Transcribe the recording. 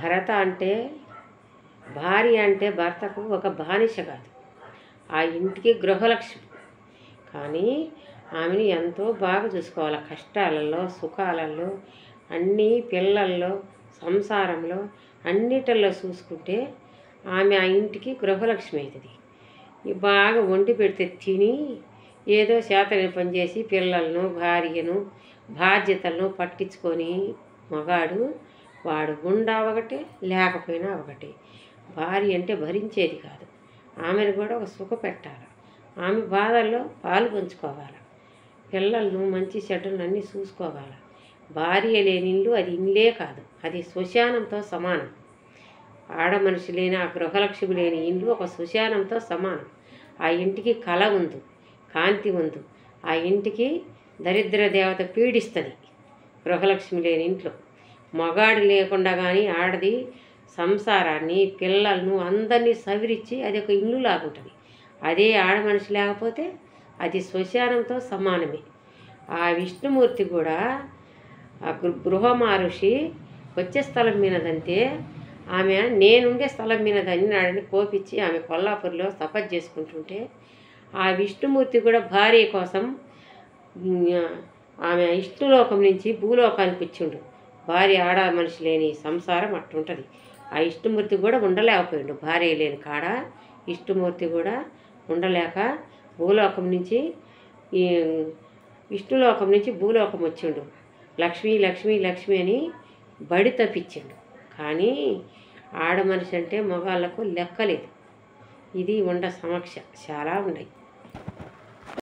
భరత అంటే భార్య అంటే భర్తకు ఒక బానిస కాదు, ఆ ఇంటికి గృహలక్ష్మి. కానీ ఆమెను ఎంతో బాగా చూసుకోవాలి, కష్టాలలో సుఖాలలో అన్నీ, పిల్లల్లో సంసారంలో అన్నిటిల్లో చూసుకుంటే ఆమె ఆ ఇంటికి గృహలక్ష్మి అవుతుంది. బాగా వండి పెడితే తిని ఏదో చేతని పని చేసి పిల్లలను భార్యను బాధ్యతలను పట్టించుకొని మగాడు వాడు గుండా ఒకటి లేకపోయినా ఒకటి. భార్య అంటే భరించేది కాదు, ఆమెను కూడా ఒక సుఖ పెట్టాలి, ఆమె బాధల్లో పాలు పంచుకోవాలి, పిల్లలను మంచి చెడ్డలను అన్నీ చూసుకోవాలి. భార్య లేని ఇల్లు అది ఇల్లే కాదు, అది శ్మశానంతో సమానం. ఆడ మనిషి లేని ఆ గృహలక్ష్మి లేని ఇల్లు ఒక శ్మశానంతో సమానం. ఆ ఇంటికి కళ ఉంది, కాంతి ఉంది, ఆ ఇంటికి దరిద్ర దేవత పీడిస్తుంది. గృహలక్ష్మి లేని ఇంట్లో మగాడు లేకుండా కానీ ఆడది సంసారాన్ని పిల్లలను అందరినీ సవిరించి అది ఒక ఇల్లు లాగుంటుంది. అదే ఆడ మనిషి లేకపోతే అది శ్మశానంతో సమానమే. ఆ విష్ణుమూర్తి కూడా ఆ గృహమహర్షి వచ్చే స్థలం మీనదంటే ఆమె నేనుండే స్థలం మీనదని నాడని కోపించి ఆమె కొల్లాపూర్లో తపస్సు చేసుకుంటుంటే ఆ విష్ణుమూర్తి కూడా భార్య కోసం ఆమె విష్ణులోకం నుంచి భూలోకానికి వచ్చిండు. భార్య ఆడ మనిషి లేని సంసారం అట్టుంటుంది. ఆ విష్ణుమూర్తి కూడా ఉండలేకపోయిండు, భార్య లేని కాడ విష్ణుమూర్తి కూడా ఉండలేక భూలోకం నుంచి ఈ విష్ణులోకం నుంచి భూలోకం వచ్చిండు. లక్ష్మీ లక్ష్మీ లక్ష్మి అని బడి తప్పించిండు. కానీ ఆడ మనిషి అంటే మగాళ్ళకు లెక్కలేదు. ఇది ఉండ సమక్ష చాలా ఉన్నాయి.